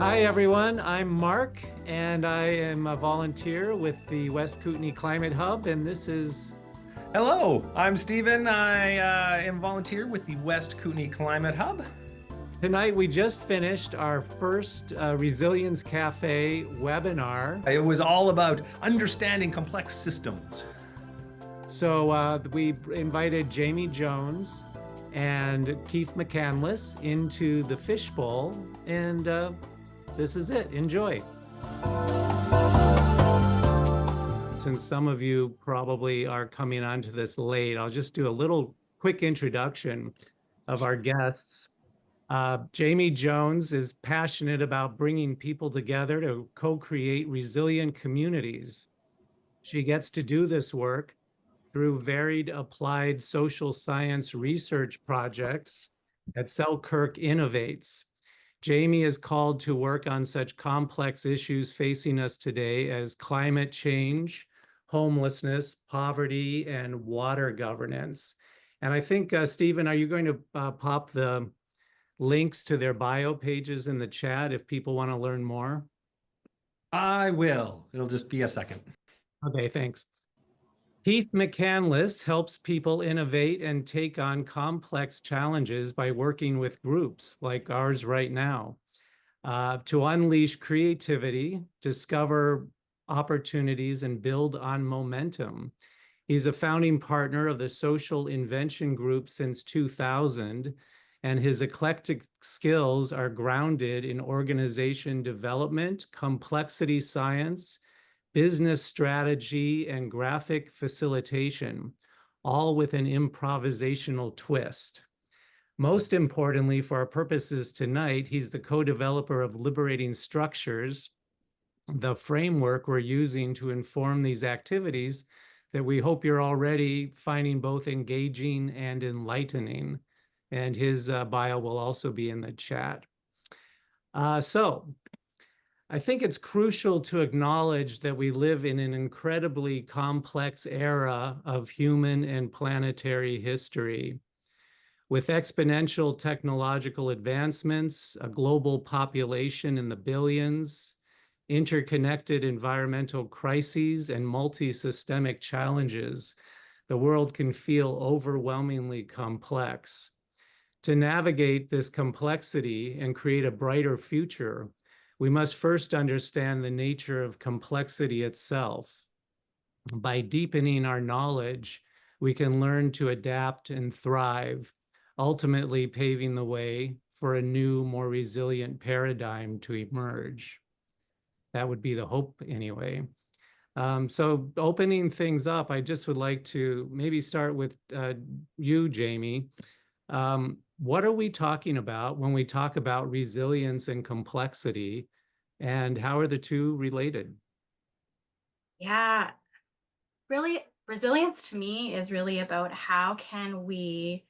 Hi, everyone. I'm Mark, and I am a volunteer with the West Kootenai Climate Hub, and this is Hello, I'm Stephen. I am volunteer with the West Kootenai Climate Hub. tonight. We just finished our first Resilience Cafe webinar. It was all about understanding complex systems. So we invited Jayme Jones and Keith McCandless into the fishbowl, and this is it. Enjoy. Since some of you probably are coming onto this late, I'll just do a little quick introduction of our guests. Jayme Jones is passionate about bringing people together to co-create resilient communities. She gets to do this work through varied applied social science research projects at Selkirk Innovates. Jayme is called to work on such complex issues facing us today as climate change, homelessness, poverty, and water governance. And I think, Stephen, are you going to pop the links to their bio pages in the chat if people want to learn more? I will. It'll just be a second. Okay, thanks. Keith McCandless helps people innovate and take on complex challenges by working with groups like ours right now to unleash creativity, discover opportunities, and build on momentum. He's a founding partner of the Social Invention Group since 2000, and his eclectic skills are grounded in organization development, complexity science, business strategy, and graphic facilitation, all with an improvisational twist. Most importantly, for our purposes tonight, he's the co-developer of Liberating Structures, the framework we're using to inform these activities that we hope you're already finding both engaging and enlightening. And his bio will also be in the chat. So I think it's crucial to acknowledge that we live in an incredibly complex era of human and planetary history. With exponential technological advancements, a global population in the billions, interconnected environmental crises, and multi-systemic challenges, the world can feel overwhelmingly complex. To navigate this complexity and create a brighter future, we must first understand the nature of complexity itself. By deepening our knowledge, we can learn to adapt and thrive, ultimately paving the way for a new, more resilient paradigm to emerge. That would be the hope anyway. So opening things up, I just would like to maybe start with you, Jayme. What are we talking about when we talk about resilience and complexity, and how are the two related? Yeah, really, resilience to me is really about how can we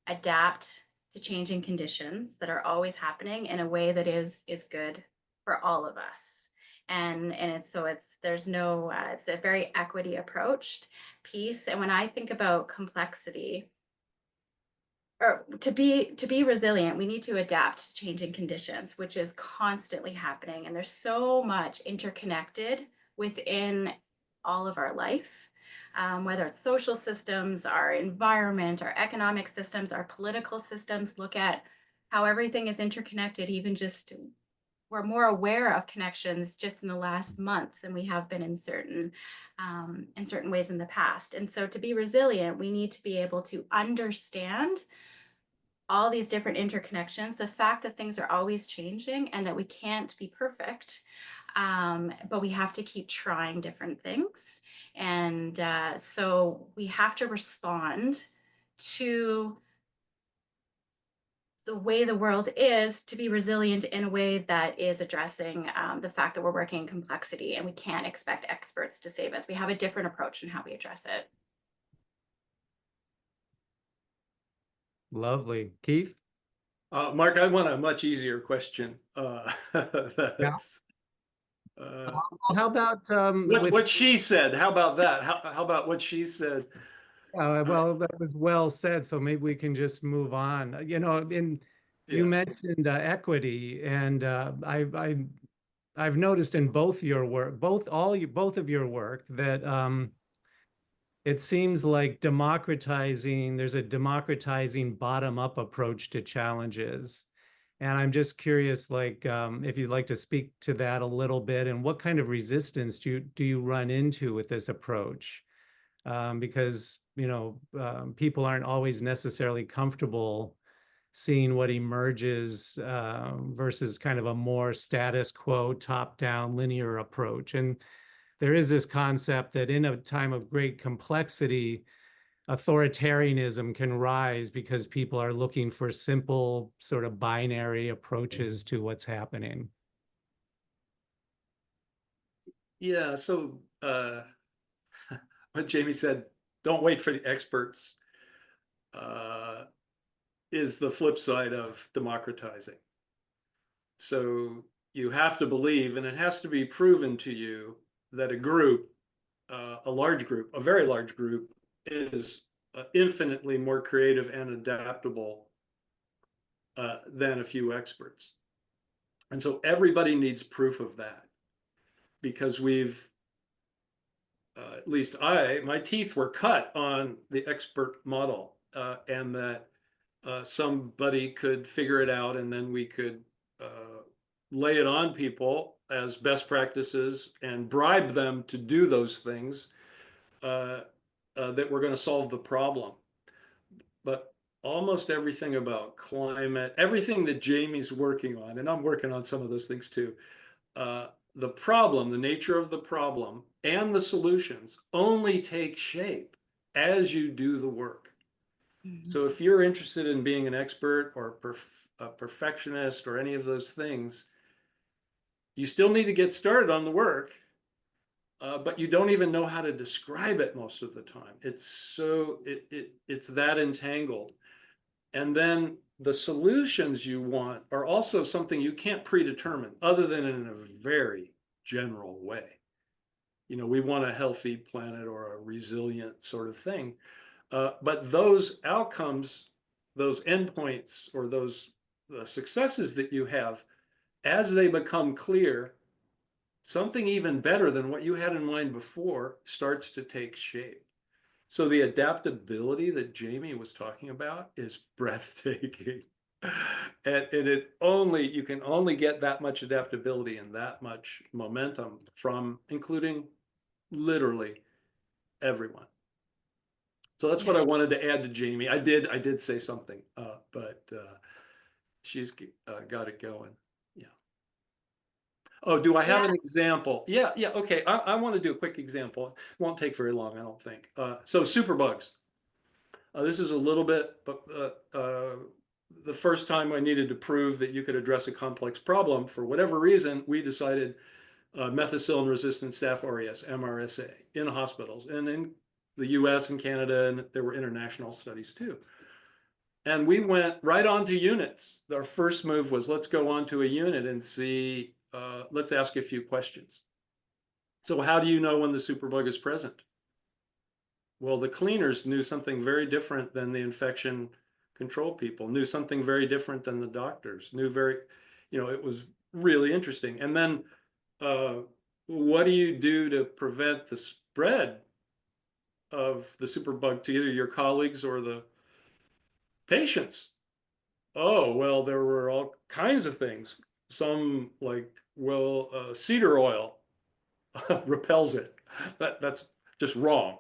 adapt to changing conditions that are always happening in a way that is good for all of us. And there's no it's a very equity approached piece. And when I think about complexity, or to be resilient, we need to adapt to changing conditions, which is constantly happening. And there's so much interconnected within all of our life, whether it's social systems, our environment, our economic systems, our political systems. Look at how everything is interconnected. Even just we're more aware of connections just in the last month than we have been in certain ways in the past. And so to be resilient, we need to be able to understand all these different interconnections, the fact that things are always changing and that we can't be perfect, but we have to keep trying different things. And so we have to respond to the way the world is to be resilient in a way that is addressing the fact that we're working in complexity and we can't expect experts to save us. We have a different approach in how we address it. Lovely. Keith? Mark, I want a much easier question. How about what she said? How about that? How about what she said? well, that was well said. So maybe we can just move on. You know, You Yeah. mentioned equity, and I've noticed in both your work, both of your work, that it seems like there's a democratizing bottom-up approach to challenges. And I'm just curious, like, if you'd like to speak to that a little bit, and what kind of resistance do you run into with this approach? Because, people aren't always necessarily comfortable seeing what emerges versus kind of a more status quo, top-down linear approach. And there is this concept that in a time of great complexity, authoritarianism can rise because people are looking for simple, sort of binary approaches to what's happening. Yeah. So what Jayme said, don't wait for the experts, uh, is the flip side of democratizing. So you have to believe, and it has to be proven to you that a group, a large group, a very large group, is infinitely more creative and adaptable than a few experts. And so everybody needs proof of that, because at least my teeth were cut on the expert model, and that somebody could figure it out, and then we could lay it on people as best practices and bribe them to do those things that were going to solve the problem. But almost everything about climate, everything that Jayme's working on, and I'm working on some of those things too, the problem, the nature of the problem, and the solutions only take shape as you do the work. So if you're interested in being an expert or a perfectionist or any of those things, you still need to get started on the work, but you don't even know how to describe it most of the time. It's that entangled. And then the solutions you want are also something you can't predetermine, other than in a very general way. We want a healthy planet or a resilient sort of thing. But those outcomes, those endpoints, or those successes that you have, as they become clear, something even better than what you had in mind before starts to take shape. So the adaptability that Jayme was talking about is breathtaking. And you can only get that much adaptability and that much momentum from including literally everyone. So that's what I wanted to add to Jayme. I did say something, but she's got it going. Yeah. Oh, do I have an example? Yeah, okay. I want to do a quick example. It won't take very long, I don't think. So superbugs. This is a little bit, but the first time I needed to prove that you could address a complex problem, for whatever reason, we decided methicillin-resistant Staph aureus, MRSA, in hospitals and in the US and Canada, and there were international studies too. And we went right on to units. Our first move was, let's go on to a unit and see, let's ask a few questions. So how do you know when the superbug is present? Well, the cleaners knew something very different than the infection control people, knew something very different than the doctors, it was really interesting. And then what do you do to prevent the spread of the superbug to either your colleagues or the patients? Oh, well, there were all kinds of things. Some cedar oil repels it. That's just wrong.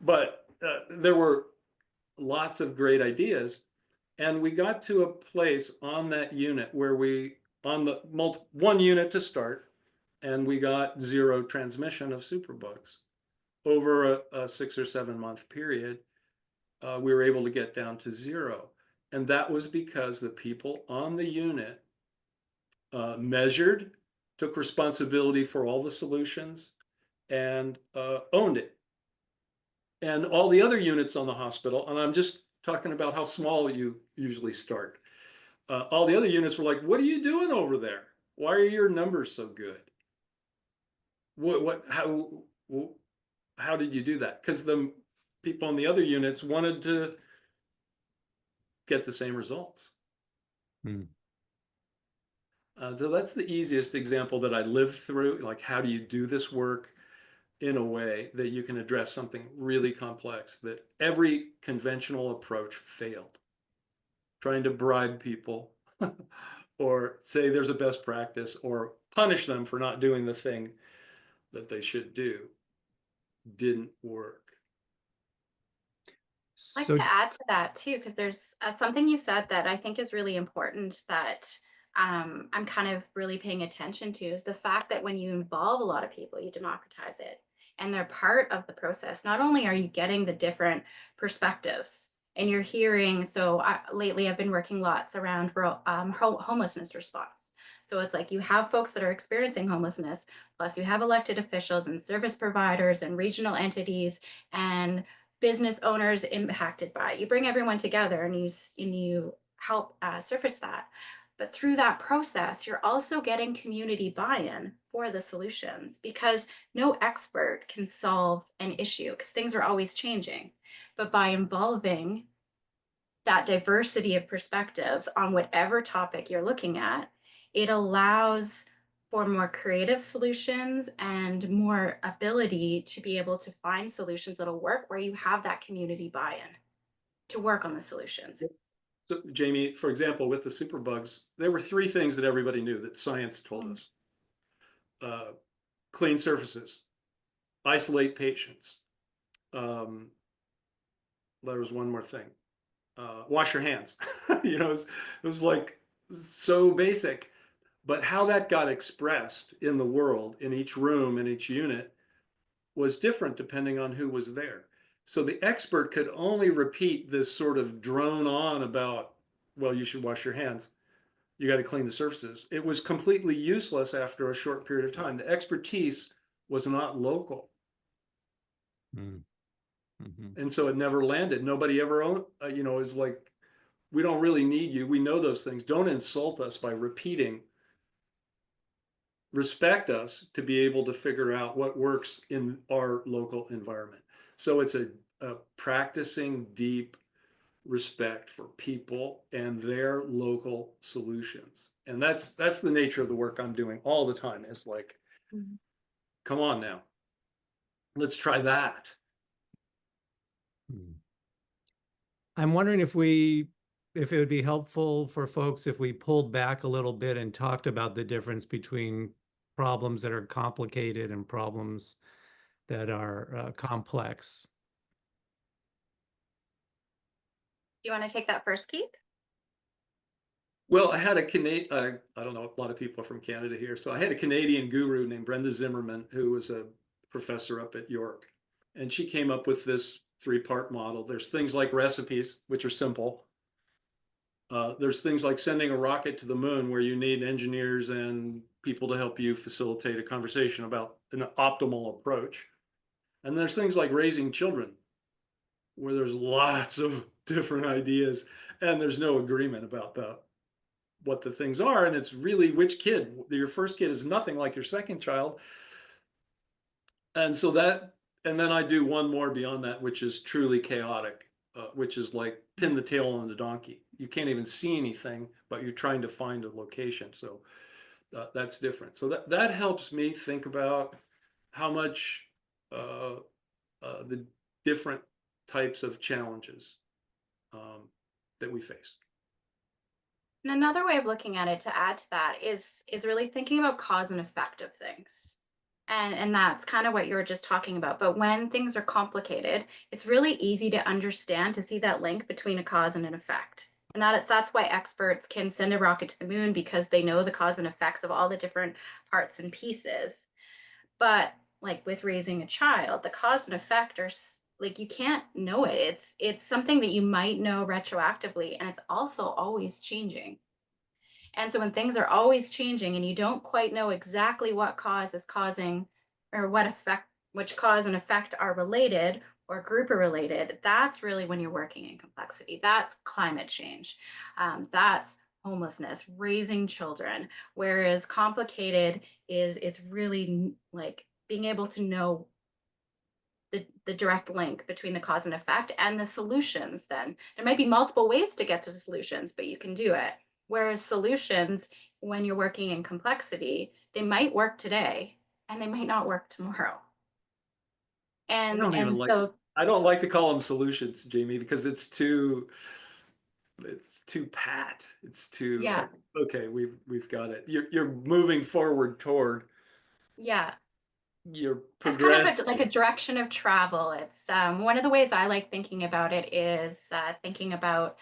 But there were lots of great ideas. And we got to a place on that unit where one unit to start, and we got zero transmission of superbugs. Over a 6 or 7 month period, we were able to get down to zero. And that was because the people on the unit measured, took responsibility for all the solutions, and owned it. And all the other units on the hospital, and I'm just talking about how small you usually start, all the other units were like, what are you doing over there? Why are your numbers so good? How did you do that? Because the people in the other units wanted to get the same results. Hmm. So that's the easiest example that I lived through. Like, how do you do this work in a way that you can address something really complex that every conventional approach failed? Trying to bribe people or say there's a best practice or punish them for not doing the thing that they should do didn't work. I'd like So, to add to that too, because there's something you said that I think is really important that I'm kind of really paying attention to is the fact that when you involve a lot of people, you democratize it and they're part of the process. Not only are you getting the different perspectives and you're hearing, so lately I've been working lots around homelessness response. So it's like you have folks that are experiencing homelessness, plus you have elected officials and service providers and regional entities and business owners impacted by it. You bring everyone together and you help surface that. But through that process, you're also getting community buy-in for the solutions because no expert can solve an issue because things are always changing. But by involving that diversity of perspectives on whatever topic you're looking at, it allows for more creative solutions and more ability to be able to find solutions that'll work where you have that community buy-in to work on the solutions. So, Jayme, for example, with the superbugs, there were three things that everybody knew that science told us: clean surfaces, isolate patients. There was one more thing: wash your hands. It was like so basic, but how that got expressed in the world, in each room, in each unit, was different depending on who was there. So the expert could only repeat this sort of drone on about, well, you should wash your hands. You got to clean the surfaces. It was completely useless after a short period of time. The expertise was not local. mm, mhm. And so it never landed. Nobody ever owned, is like, we don't really need you. We know those things. Don't insult us by repeating. Respect us to be able to figure out what works in our local environment. So it's a practicing deep respect for people and their local solutions. And that's the nature of the work I'm doing all the time. It's like, come on now, let's try that. Hmm. I'm wondering if it would be helpful for folks if we pulled back a little bit and talked about the difference between problems that are complicated and problems that are complex. Do you want to take that first, Keith? Well, I had a Canadian, I don't know, a lot of people are from Canada here. So I had a Canadian guru named Brenda Zimmerman, who was a professor up at York. And she came up with this three-part model. There's things like recipes, which are simple. There's things like sending a rocket to the moon, where you need engineers and people to help you facilitate a conversation about an optimal approach. And there's things like raising children, where there's lots of different ideas and there's no agreement about what the things are. And it's really which kid. Your first kid is nothing like your second child. And so and then I do one more beyond that, which is truly chaotic, which is like pin the tail on the donkey. You can't even see anything, but you're trying to find a location. So that's different. So that helps me think about how much the different types of challenges that we face. And another way of looking at it to add to that is really thinking about cause and effect of things. And that's kind of what you were just talking about. But when things are complicated, it's really easy to understand, to see that link between a cause and an effect. And that's why experts can send a rocket to the moon, because they know the cause and effects of all the different parts and pieces. But like with raising a child, the cause and effect are like, you can't know it. It's something that you might know retroactively, and it's also always changing. And so when things are always changing and you don't quite know exactly what cause is causing, or what effect, which cause and effect are related or group are related, that's really when you're working in complexity. That's climate change. That's homelessness, raising children. Whereas complicated is really like being able to know the direct link between the cause and effect and the solutions. Then there might be multiple ways to get to the solutions, but you can do it. Whereas solutions, when you're working in complexity, they might work today and they might not work tomorrow. I don't even And like, so I don't like to call them solutions, Jayme, because it's too pat. It's too yeah, like, okay, we've got it. You're moving forward toward, yeah. you're It's kind of like a progressing. direction of travel. It's one of the ways I like thinking about it is thinking about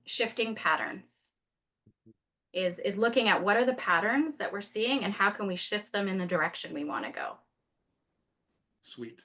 shifting patterns. Is looking at what are the patterns that we're seeing and how can we shift them in the direction we want to go. Sweet.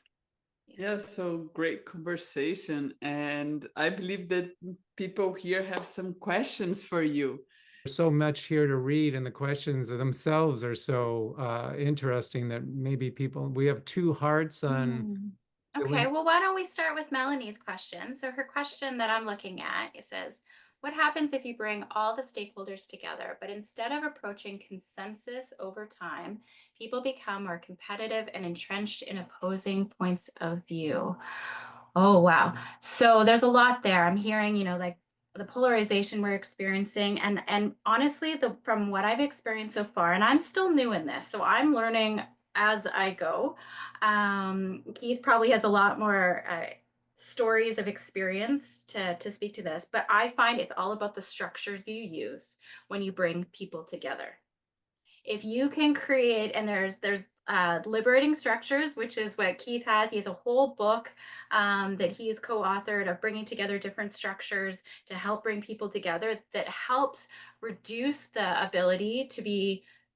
Yeah, so great conversation. And I believe that people here have some questions for you. There's so much here to read, and the questions themselves are so interesting that maybe people, we have two hearts on. Okay, well, why don't we start with Melanie's question? So her question that I'm looking at, it says, what happens if you bring all the stakeholders together, but instead of approaching consensus over time, people become more competitive and entrenched in opposing points of view? Oh, wow. So there's a lot there. I'm hearing, like the polarization we're experiencing, and honestly, from what I've experienced so far, and I'm still new in this, so I'm learning as I go. Keith probably has a lot more stories of experience to speak to this, but I find it's all about the structures you use when you bring people together. If you can create, and there's liberating structures, which is what Keith has. He has a whole book that he's co-authored of bringing together different structures to help bring people together, that helps reduce the ability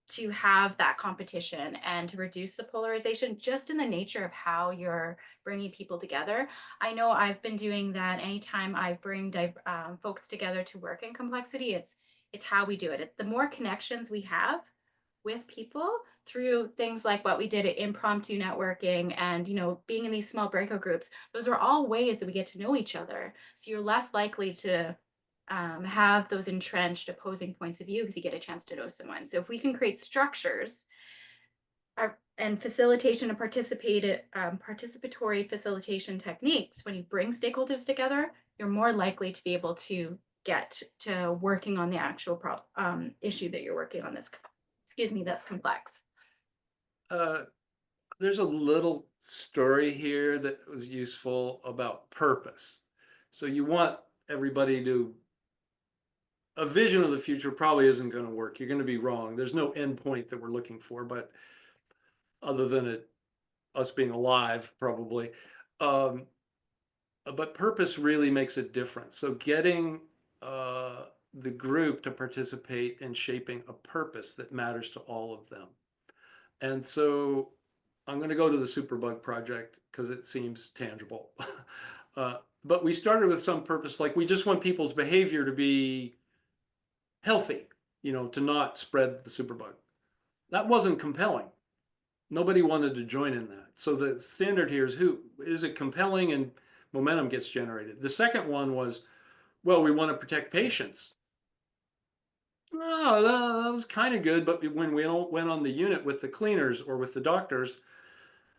to have that competition and to reduce the polarization just in the nature of how you're bringing people together. I know I've been doing that anytime I bring folks together to work in complexity. It's how we do it. It's the more connections we have with people through things like what we did at impromptu networking and being in these small breakout groups. Those are all ways that we get to know each other, so you're less likely to have those entrenched opposing points of view because you get a chance to know someone. So if we can create structures and facilitation and participatory facilitation techniques, when you bring stakeholders together, you're more likely to be able to get to working on the actual issue that you're working on that's complex. There's a little story here that was useful about purpose. So you want everybody to, a vision of the future probably isn't going to work. You're going to be wrong. There's no end point that we're looking for, but other than us being alive, probably. But purpose really makes a difference. So getting the group to participate in shaping a purpose that matters to all of them. And so I'm going to go to the Superbug project because it seems tangible. But we started with some purpose, like we just want people's behavior to be healthy, to not spread the superbug. That wasn't compelling. Nobody wanted to join in that. So the standard here is, who is it compelling, and momentum gets generated. The second one was, well, we want to protect patients. Oh, that was kind of good, but when we went on the unit with the cleaners or with the doctors,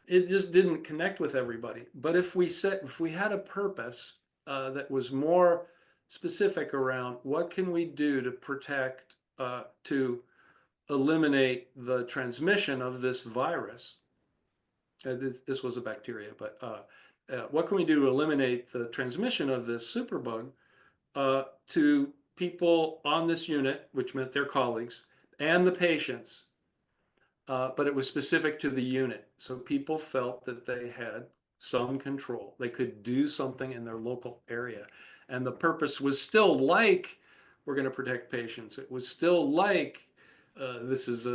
it just didn't connect with everybody. But if we had a purpose that was more specific around what can we do to protect, to eliminate the transmission of this virus. This was a bacteria, but what can we do to eliminate the transmission of this superbug to people on this unit, which meant their colleagues, and the patients, but it was specific to the unit. So people felt that they had some control. They could do something in their local area. And the purpose was still like, we're going to protect patients. It was still like, this is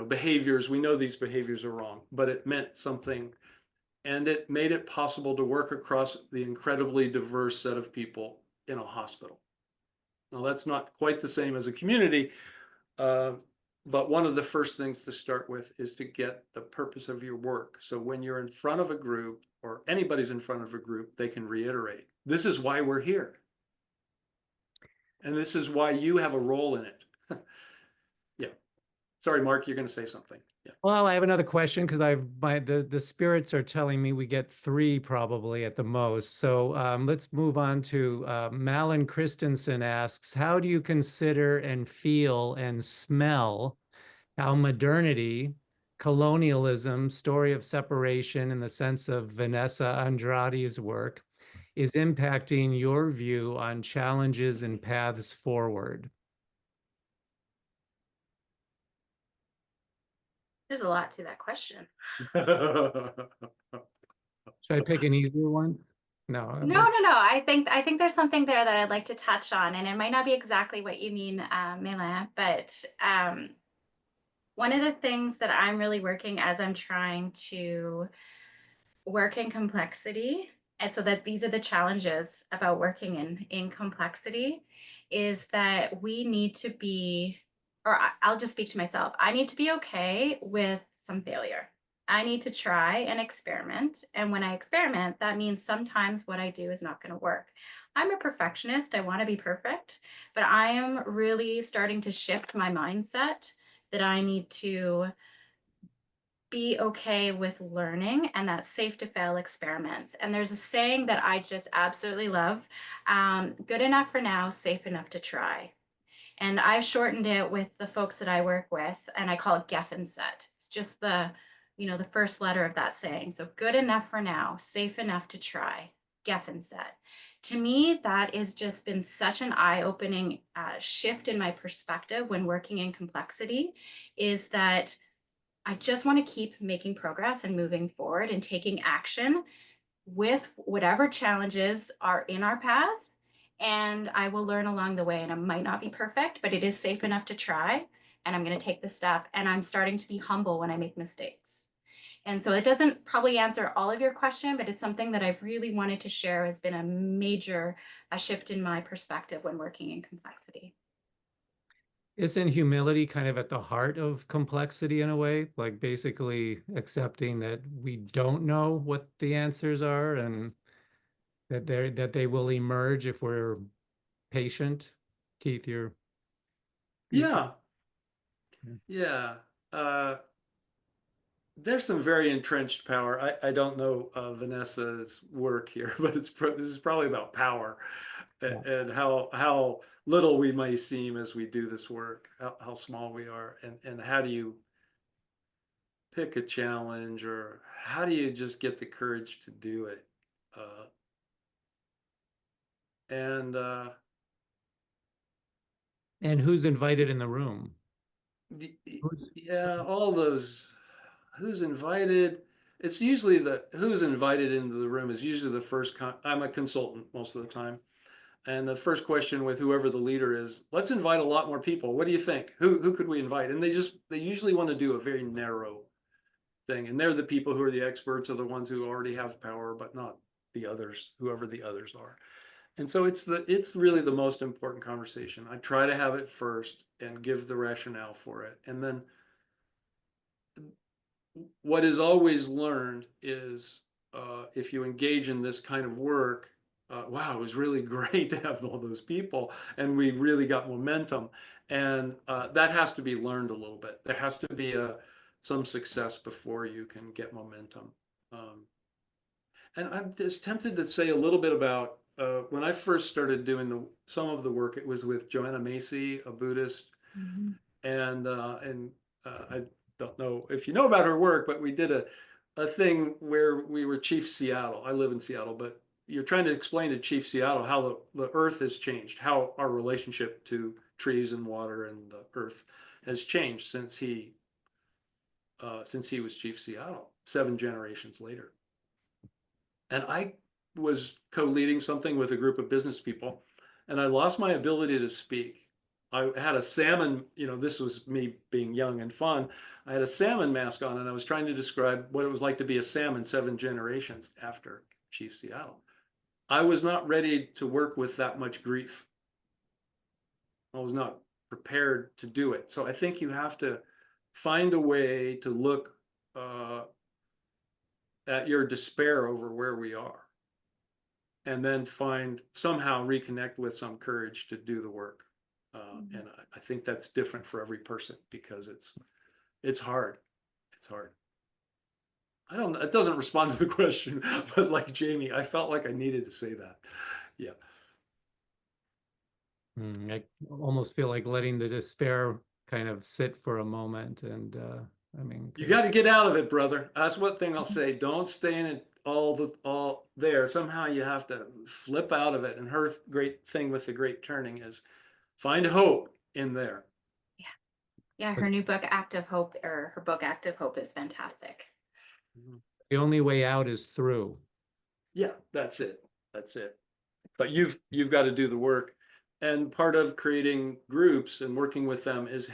behaviors. We know these behaviors are wrong, but it meant something. And it made it possible to work across the incredibly diverse set of people in a hospital. Now, that's not quite the same as a community, but one of the first things to start with is to get the purpose of your work. So when you're in front of a group, or anybody's in front of a group, they can reiterate, this is why we're here. And this is why you have a role in it. Yeah. Sorry, Mark, you're going to say something. Yeah. Well, I have another question because the spirits are telling me we get three probably at the most. So let's move on to Malin Christensen asks, how do you consider and feel and smell how modernity, colonialism, story of separation in the sense of Vanessa Andrade's work is impacting your view on challenges and paths forward? There's a lot to that question. Should I pick an easier one? No. No. I think there's something there that I'd like to touch on, and it might not be exactly what you mean, Mela, but one of the things that I'm really working as I'm trying to work in complexity, and so that these are the challenges about working in complexity, is that we need to be, I'll just speak to myself. I need to be okay with some failure. I need to try and experiment. And when I experiment, that means sometimes what I do is not going to work. I'm a perfectionist. I want to be perfect, but I am really starting to shift my mindset that I need to be okay with learning, and that's safe to fail experiments. And there's a saying that I just absolutely love, good enough for now, safe enough to try. And I've shortened it with the folks that I work with, and I call it GEF and SET. It's just the first letter of that saying. So good enough for now, safe enough to try, GEF and SET. To me, that has just been such an eye-opening shift in my perspective when working in complexity, is that I just want to keep making progress and moving forward and taking action with whatever challenges are in our path. And I will learn along the way. And it might not be perfect, but it is safe enough to try. And I'm going to take the step. And I'm starting to be humble when I make mistakes. And so it doesn't probably answer all of your question, but it's something that I've really wanted to share, has been a major shift in my perspective when working in complexity. Isn't humility kind of at the heart of complexity in a way? Like basically accepting that we don't know what the answers are and that they will emerge if we're patient. Keith, Yeah. Yeah. There's some very entrenched power. I don't know Vanessa's work here, but this is probably about power and how little we may seem as we do this work, how small we are, and how do you pick a challenge, or how do you just get the courage to do it? And and who's invited in the room? yeah, all those, who's invited. It's usually who's invited into the room is usually the first. I'm a consultant most of the time. And the first question with whoever the leader is, let's invite a lot more people. What do you think? Who could we invite? And they usually want to do a very narrow thing. And they're the people who are the experts, are the ones who already have power, but not the others, whoever the others are. And so it's really the most important conversation. I try to have it first and give the rationale for it. And then what is always learned is if you engage in this kind of work, wow, it was really great to have all those people, and we really got momentum. And that has to be learned a little bit. There has to be some success before you can get momentum. And I'm just tempted to say a little bit about when I first started doing some of the work. It was with Joanna Macy, a Buddhist, Mm-hmm. and I don't know if you know about her work, but we did a thing where we were Chief Seattle. I live in Seattle, but you're trying to explain to Chief Seattle how the earth has changed, how our relationship to trees and water and the earth has changed since he was Chief Seattle 7 generations later. And I was co-leading something with a group of business people, and I lost my ability to speak. I had a salmon, this was me being young and fun. I had a salmon mask on, and I was trying to describe what it was like to be a salmon 7 generations after Chief Seattle. I was not ready to work with that much grief. I was not prepared to do it. So I think you have to find a way to look at your despair over where we are, and then somehow reconnect with some courage to do the work. And I think that's different for every person because it's hard. It's hard. I don't know. It doesn't respond to the question, but like Jayme, I felt like I needed to say that. Yeah. I almost feel like letting the despair kind of sit for a moment. And I mean, You got to 'cause- get out of it, brother. That's one thing I'll say. Don't stay in it all there. Somehow you have to flip out of it. And her great thing with the great turning is find hope in there. Yeah, her new book, Active Hope, or her book, Active Hope, is fantastic. the only way out is through. Yeah, that's it. That's it. But you've got to do the work. And part of creating groups and working with them is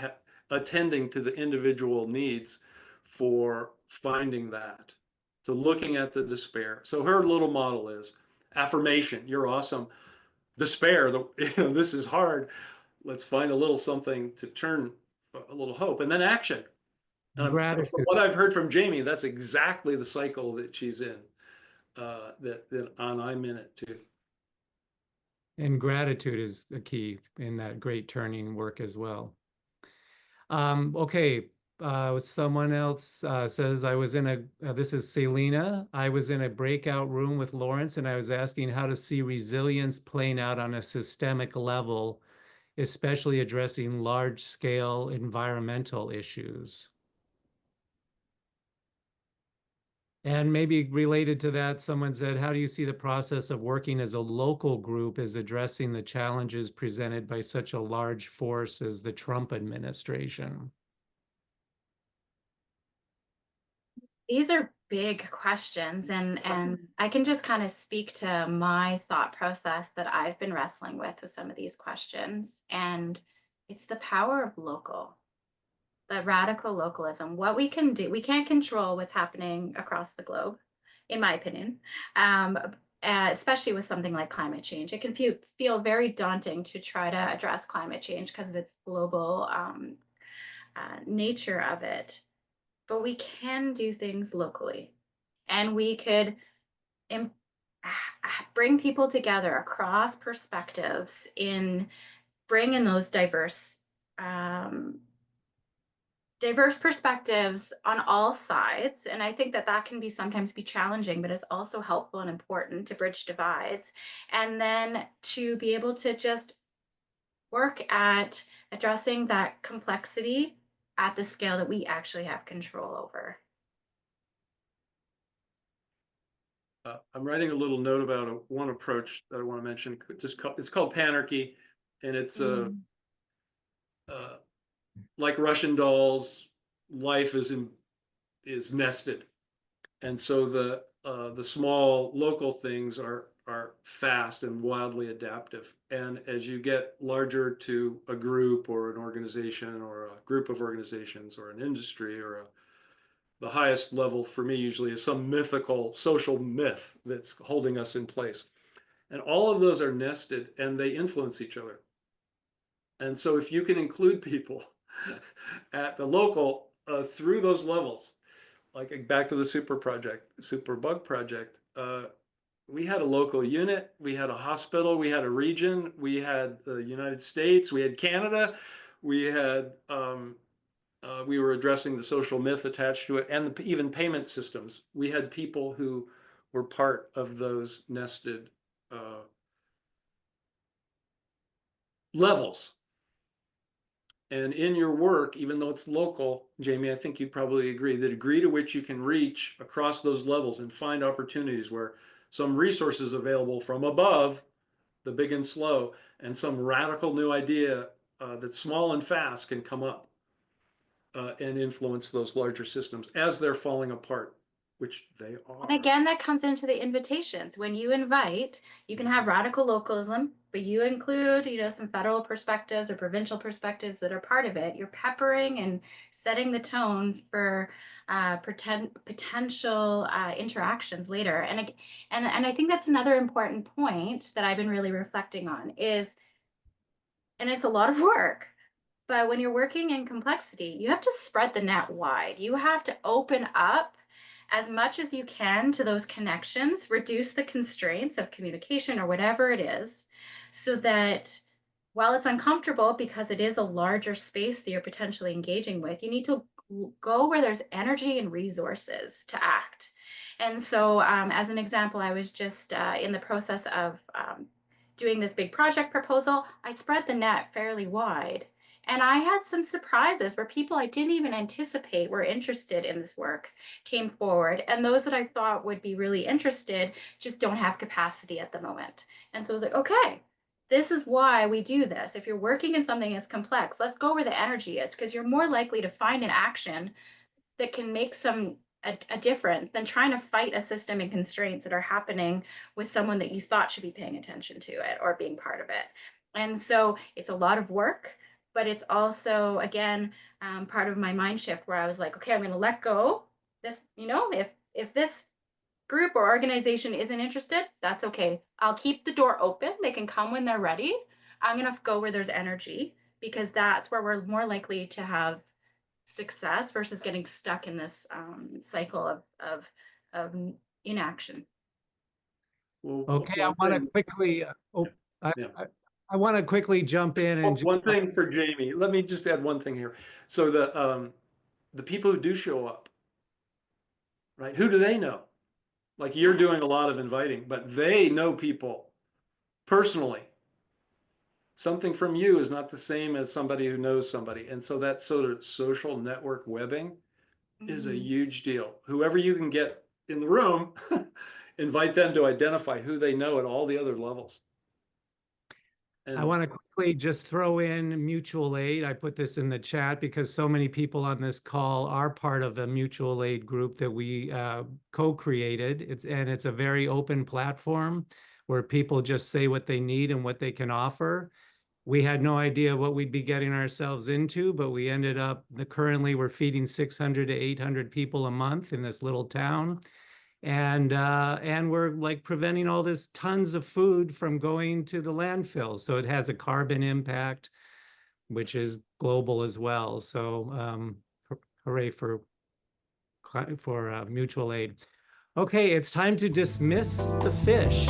attending to the individual needs for finding that, to looking at the despair. So her little model is affirmation, you're awesome. Despair, this is hard. Let's find a little something to turn a little hope, and then action. From Gratitude. what I've heard from Jayme, that's exactly the cycle that she's in. I'm in it too. And gratitude is a key in that great turning work as well. Okay, someone else says, I was in this is Selena. I was in a breakout room with Lawrence, and I was asking how to see resilience playing out on a systemic level, especially addressing large-scale environmental issues. And maybe related to that, someone said, how do you see the process of working as a local group as addressing the challenges presented by such a large force as the Trump administration? These are big questions, and I can just kind of speak to my thought process that I've been wrestling with some of these questions. And it's the power of local, the radical localism. What we can do, we can't control what's happening across the globe, in my opinion, especially with something like climate change. It can feel very daunting to try to address climate change because of its global nature of it. But we can do things locally, and we could bring people together across perspectives in bringing those diverse perspectives on all sides. And I think that can sometimes be challenging, but it's also helpful and important to bridge divides, and then to be able to just work at addressing that complexity at the scale that we actually have control over. I'm writing a little note about one approach that I want to mention. It's called panarchy, and it's like Russian dolls. Life is nested, and so the small local things are fast and wildly adaptive. And as you get larger to a group or an organization or a group of organizations or an industry or the highest level for me usually is some mythical social myth that's holding us in place. And all of those are nested and they influence each other. And so if you can include people at the local through those levels, like back to the Superbug project, we had a local unit, we had a hospital, we had a region, we had the United States, we had Canada, we had we were addressing the social myth attached to it, and even payment systems. We had people who were part of those nested levels. And in your work, even though it's local, Jayme, I think you'd probably agree, the degree to which you can reach across those levels and find opportunities where some resources available from above, the big and slow, and some radical new idea that's small and fast can come up and influence those larger systems as they're falling apart, which they are. And again, that comes into the invitations. When you invite, you can have radical localism, but you include, some federal perspectives or provincial perspectives that are part of it. You're peppering and setting the tone for potential interactions later. And I think that's another important point that I've been really reflecting on is, and it's a lot of work, but when you're working in complexity, you have to spread the net wide. You have to open up as much as you can to those connections, reduce the constraints of communication or whatever it is, so that while it's uncomfortable because it is a larger space that you're potentially engaging with, you need to go where there's energy and resources to act. And so, as an example, I was just in the process of doing this big project proposal. I spread the net fairly wide. And I had some surprises where people I didn't even anticipate were interested in this work came forward. And those that I thought would be really interested just don't have capacity at the moment. And so I was like, okay, this is why we do this. If you're working in something that's complex, let's go where the energy is, because you're more likely to find an action that can make a difference than trying to fight a system and constraints that are happening with someone that you thought should be paying attention to it or being part of it. And so it's a lot of work, but it's also, again, part of my mind shift where I was like, okay, I'm going to let go this, if this group or organization isn't interested, that's okay. I'll keep the door open. They can come when they're ready. I'm going to go where there's energy, because that's where we're more likely to have success versus getting stuck in this cycle of inaction. Well, Okay, I one want to thing- quickly, Yeah. I want to quickly jump in and one thing for Jayme. Let me just add one thing here. So the people who do show up, right? Who do they know? Like, you're doing a lot of inviting, but they know people personally. Something from you is not the same as somebody who knows somebody. And so that sort of social network webbing is a huge deal. Whoever you can get in the room, invite them to identify who they know at all the other levels. I want to quickly just throw in mutual aid. I put this in the chat because so many people on this call are part of a mutual aid group that we co-created. It's a very open platform where people just say what they need and what they can offer. We had no idea what we'd be getting ourselves into, but we ended up, currently we're feeding 600 to 800 people a month in this little town. And we're like preventing all this tons of food from going to the landfill. So it has a carbon impact, which is global as well. So hooray for mutual aid. Okay, it's time to dismiss the fish.